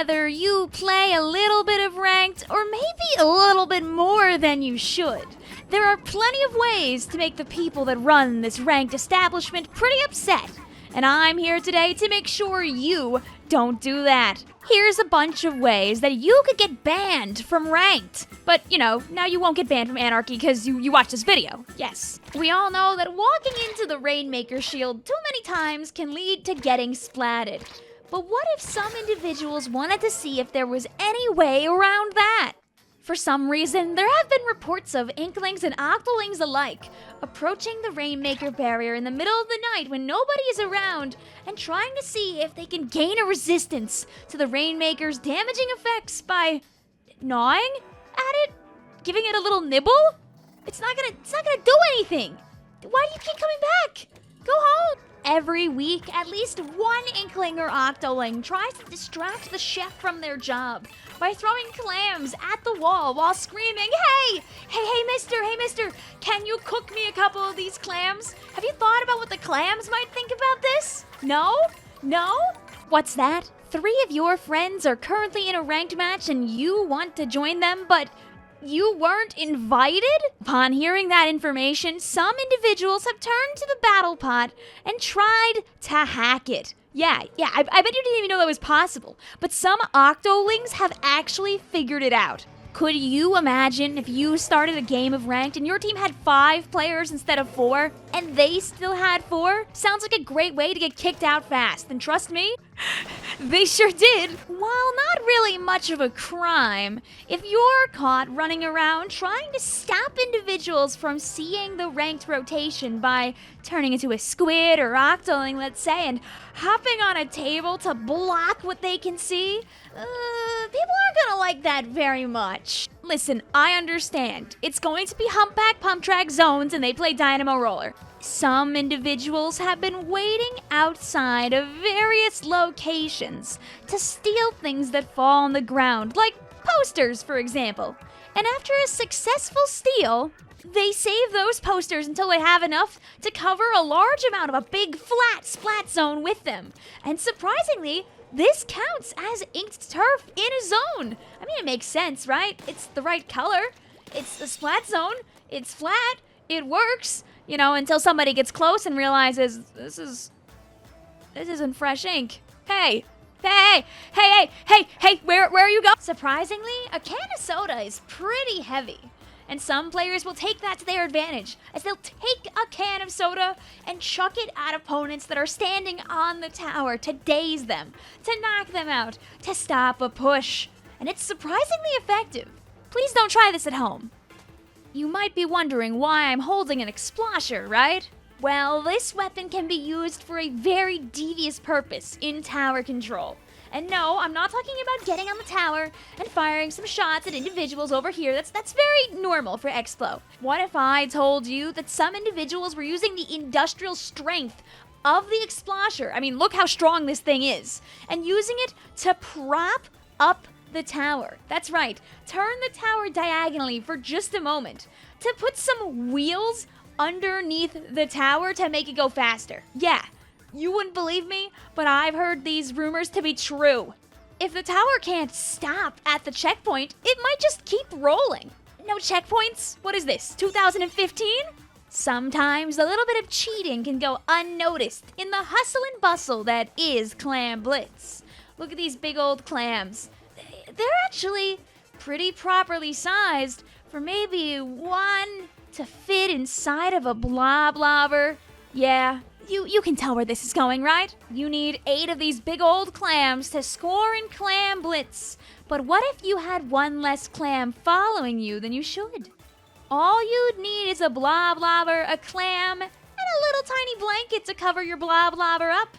whether you play a little bit of ranked or maybe a little bit more than you should. There are plenty of ways to make the people that run this ranked establishment pretty upset, and I'm here today to make sure you don't do that. Here's a bunch of ways that you could get banned from ranked. But, now you won't get banned from Anarchy because you watched this video. Yes. We all know that walking into the Rainmaker shield too many times can lead to getting splatted. But what if some individuals wanted to see if there was any way around that? For some reason, there have been reports of Inklings and Octolings alike approaching the Rainmaker barrier in the middle of the night when nobody is around and trying to see if they can gain a resistance to the Rainmaker's damaging effects by gnawing at it, giving it a little nibble. It's not gonna do anything. Why do you keep coming back? Go home. Every week, at least one Inkling or Octoling tries to distract the chef from their job by throwing clams at the wall while screaming, hey mister, can you cook me a couple of these clams? Have you thought about what the clams might think about this? No? What's that? 3 of your friends are currently in a ranked match and you want to join them, but you weren't invited? Upon hearing that information, some individuals have turned to the battle pot and tried to hack it. Yeah, I bet you didn't even know that was possible. But some Octolings have actually figured it out. Could you imagine if you started a game of ranked and your team had 5 players instead of 4, and they still had 4? Sounds like a great way to get kicked out fast, and trust me, they sure did. While not really much of a crime, if you're caught running around trying to stop individuals from seeing the ranked rotation by turning into a squid or octoling, let's say, and hopping on a table to block what they can see, people aren't gonna like that very much. Listen, I understand. It's going to be humpback pump track zones and they play dynamo roller. Some individuals have been waiting outside of various locations to steal things that fall on the ground, like posters, for example. And after a successful steal, they save those posters until they have enough to cover a large amount of a big flat splat zone with them. And surprisingly, this counts as inked turf in a zone. I mean, it makes sense, right? It's the right color. It's a splat zone. It's flat. It works. Until somebody gets close and realizes this isn't fresh ink. Hey, where are you going? Surprisingly, a can of soda is pretty heavy. And some players will take that to their advantage, as they'll take a can of soda and chuck it at opponents that are standing on the tower to daze them, to knock them out, to stop a push. And it's surprisingly effective. Please don't try this at home. You might be wondering why I'm holding an explosher, right? Well, this weapon can be used for a very devious purpose in tower control. And no, I'm not talking about getting on the tower and firing some shots at individuals over here. That's very normal for Explo. What if I told you that some individuals were using the industrial strength of the explosher? I mean, look how strong this thing is. And using it to prop up the tower. That's right. Turn the tower diagonally for just a moment to put some wheels underneath the tower to make it go faster. Yeah, you wouldn't believe me, but I've heard these rumors to be true. If the tower can't stop at the checkpoint, it might just keep rolling. No checkpoints? What is this, 2015? Sometimes a little bit of cheating can go unnoticed in the hustle and bustle that is Clam Blitz. Look at these big old clams. They're actually pretty properly sized for maybe one to fit inside of a blob-lobber. Yeah, you can tell where this is going, right? You need 8 of these big old clams to score in Clam Blitz. But what if you had one less clam following you than you should? All you'd need is a blob-lobber, a clam, and a little tiny blanket to cover your blob-lobber up.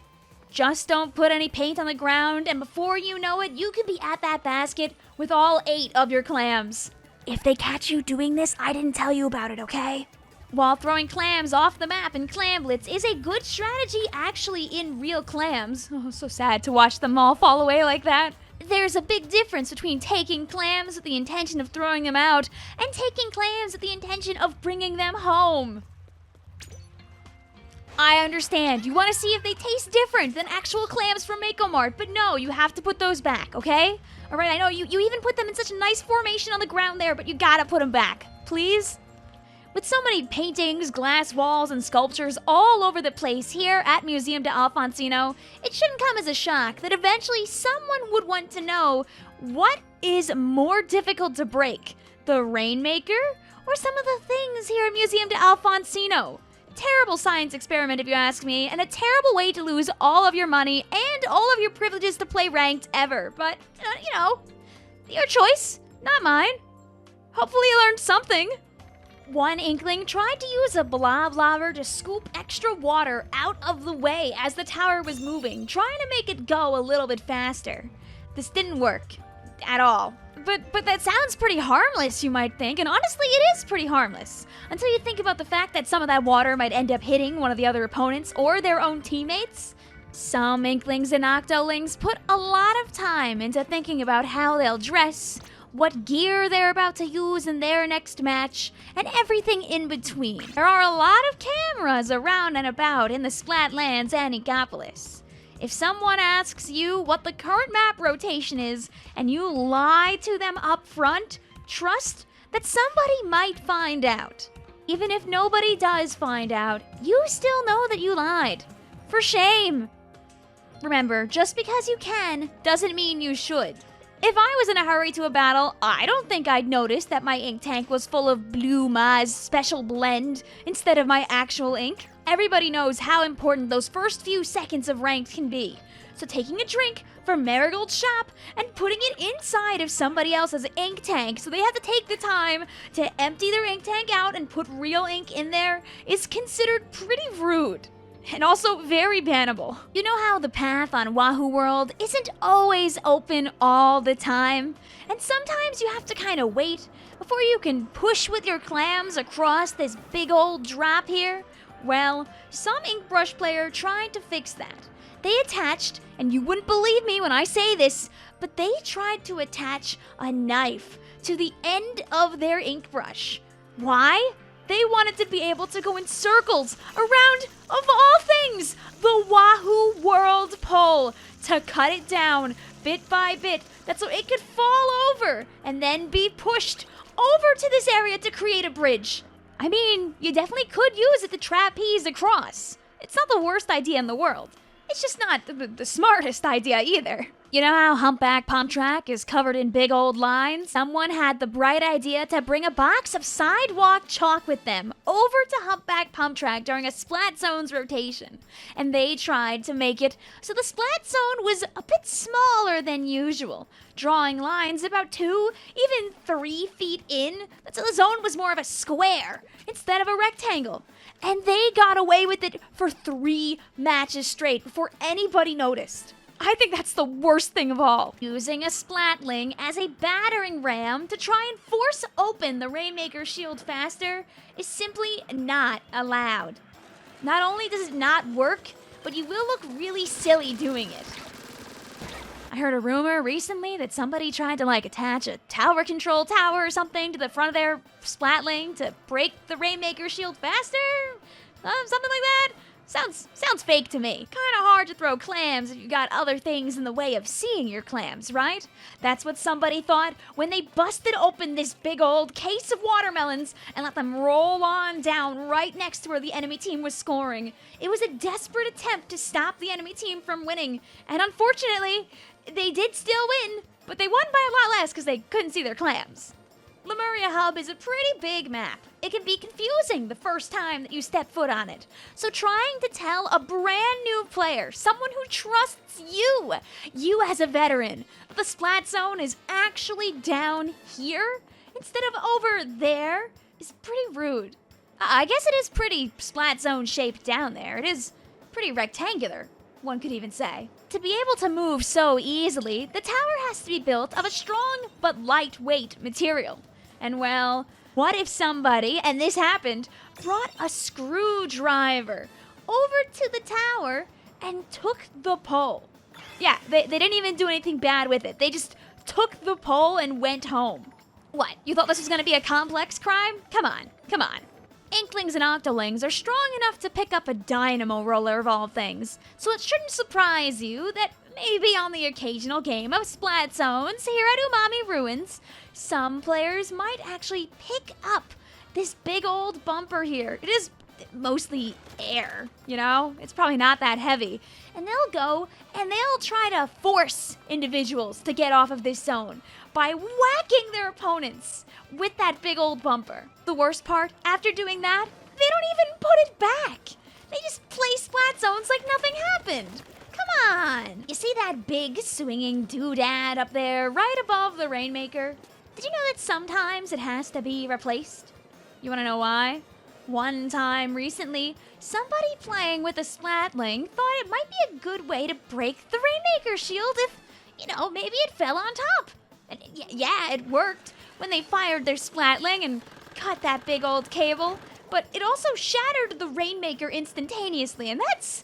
Just don't put any paint on the ground, and before you know it, you could be at that basket with all 8 of your clams. If they catch you doing this, I didn't tell you about it, okay? While throwing clams off the map in Clam Blitz is a good strategy actually in real clams. Oh, so sad to watch them all fall away like that. There's a big difference between taking clams with the intention of throwing them out and taking clams with the intention of bringing them home. I understand. You want to see if they taste different than actual clams from Mako Mart, but no, you have to put those back, okay? All right, I know you even put them in such a nice formation on the ground there, but you gotta put them back, please? With so many paintings, glass walls, and sculptures all over the place here at Museum de Alfonsino, it shouldn't come as a shock that eventually someone would want to know what is more difficult to break, the Rainmaker or some of the things here at Museum de Alfonsino? Terrible science experiment if you ask me, and a terrible way to lose all of your money and all of your privileges to play ranked ever. But, you know, your choice, not mine. Hopefully you learned something. One Inkling tried to use a blob lobber to scoop extra water out of the way as the tower was moving, trying to make it go a little bit faster. This didn't work at all. But that sounds pretty harmless, you might think, and honestly, it is pretty harmless. Until you think about the fact that some of that water might end up hitting one of the other opponents or their own teammates. Some Inklings and Octolings put a lot of time into thinking about how they'll dress, what gear they're about to use in their next match, and everything in between. There are a lot of cameras around and about in the Splatlands and Ecopolis. If someone asks you what the current map rotation is, and you lie to them up front, trust that somebody might find out. Even if nobody does find out, you still know that you lied. For shame! Remember, just because you can, doesn't mean you should. If I was in a hurry to a battle, I don't think I'd notice that my ink tank was full of Blue Ma's special blend instead of my actual ink. Everybody knows how important those first few seconds of ranked can be. So taking a drink from Marigold's shop and putting it inside of somebody else's ink tank so they have to take the time to empty their ink tank out and put real ink in there is considered pretty rude. And also very bannable. You know how the path on Wahoo World isn't always open all the time? And sometimes you have to kind of wait before you can push with your clams across this big old drop here? Well, some ink brush player tried to fix that. They attached, and you wouldn't believe me when I say this, but they tried to attach a knife to the end of their ink brush. Why? They wanted to be able to go in circles around, of all things, the Wahoo World pole to cut it down bit by bit. That's so it could fall over and then be pushed over to this area to create a bridge. I mean, you definitely could use it to trapeze across. It's not the worst idea in the world. It's just not the smartest idea either. You know how Humpback Pump Track is covered in big old lines? Someone had the bright idea to bring a box of sidewalk chalk with them over to Humpback Pump Track during a Splat Zones rotation. And they tried to make it so the Splat Zone was a bit smaller than usual, drawing lines about 2, even 3 feet in, so the zone was more of a square instead of a rectangle. And they got away with it for 3 matches straight before anybody noticed. I think that's the worst thing of all. Using a Splatling as a battering ram to try and force open the Rainmaker shield faster is simply not allowed. Not only does it not work, but you will look really silly doing it. I heard a rumor recently that somebody tried to attach a tower control tower or something to the front of their Splatling to break the Rainmaker shield faster? Something like that? Sounds fake to me. Kinda hard to throw clams if you got other things in the way of seeing your clams, right? That's what somebody thought when they busted open this big old case of watermelons and let them roll on down right next to where the enemy team was scoring. It was a desperate attempt to stop the enemy team from winning, and unfortunately, they did still win, but they won by a lot less because they couldn't see their clams. Lemuria Hub is a pretty big map. It can be confusing the first time that you step foot on it. So trying to tell a brand new player, someone who trusts you as a veteran, that the Splat Zone is actually down here instead of over there is pretty rude. I guess it is pretty Splat Zone shaped down there. It is pretty rectangular, one could even say. To be able to move so easily, the tower has to be built of a strong but lightweight material. And well, what if somebody, and this happened, brought a screwdriver over to the tower and took the pole? Yeah, they didn't even do anything bad with it. They just took the pole and went home. What, you thought this was gonna be a complex crime? Come on. Inklings and Octolings are strong enough to pick up a dynamo roller of all things, so it shouldn't surprise you that maybe on the occasional game of Splat Zones here at Umami Ruins, some players might actually pick up this big old bumper here. It is mostly air, you know? It's probably not that heavy. And they'll go and they'll try to force individuals to get off of this zone by whacking their opponents with that big old bumper. The worst part, after doing that, they don't even put it back. They just play Splat Zones like nothing happened. Come on! You see that big swinging doodad up there right above the Rainmaker? Did you know that sometimes it has to be replaced? You wanna know why? One time recently, somebody playing with a Splatling thought it might be a good way to break the Rainmaker shield if, maybe it fell on top. And yeah, it worked when they fired their Splatling and cut that big old cable, but it also shattered the Rainmaker instantaneously, and that's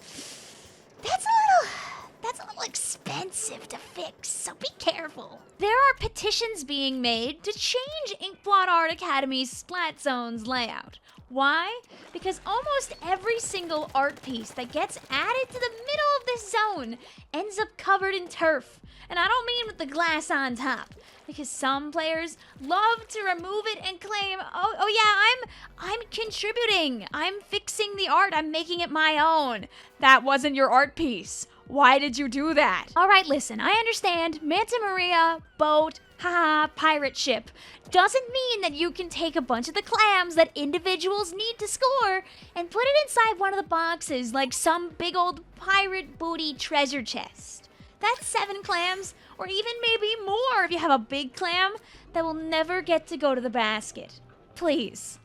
a little expensive to fix, so be careful. There are petitions being made to change Inkblot Art Academy's Splat Zones layout. Why? Because almost every single art piece that gets added to the middle of this zone ends up covered in turf. And I don't mean with the glass on top, because some players love to remove it and claim, oh yeah, I'm contributing. I'm fixing the art. I'm making it my own. That wasn't your art piece. Why did you do that? All right, listen, I understand. Manta Maria, boat, haha, pirate ship. Doesn't mean that you can take a bunch of the clams that individuals need to score and put it inside one of the boxes like some big old pirate booty treasure chest. That's 7 clams, or even maybe more if you have a big clam that will never get to go to the basket. Please,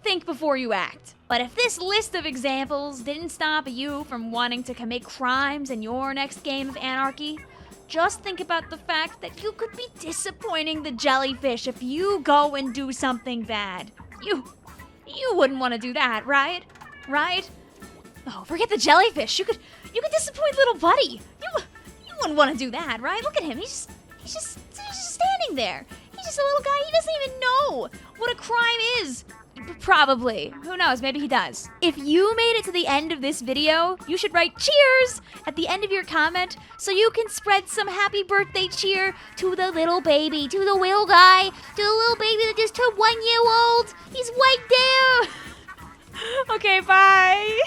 think before you act. But if this list of examples didn't stop you from wanting to commit crimes in your next game of Anarchy, just think about the fact that you could be disappointing the jellyfish if you go and do something bad. You wouldn't want to do that, right? Right? Oh, forget the jellyfish. You could disappoint little buddy. You wouldn't want to do that, right? Look at him. He's just standing there. He's just a little guy. He doesn't even know what a crime is. Probably. Who knows? Maybe he does. If you made it to the end of this video, you should write cheers at the end of your comment so you can spread some happy birthday cheer to the little baby, to the whale guy, to the little baby that just turned 1 year old. He's right there. Okay, bye.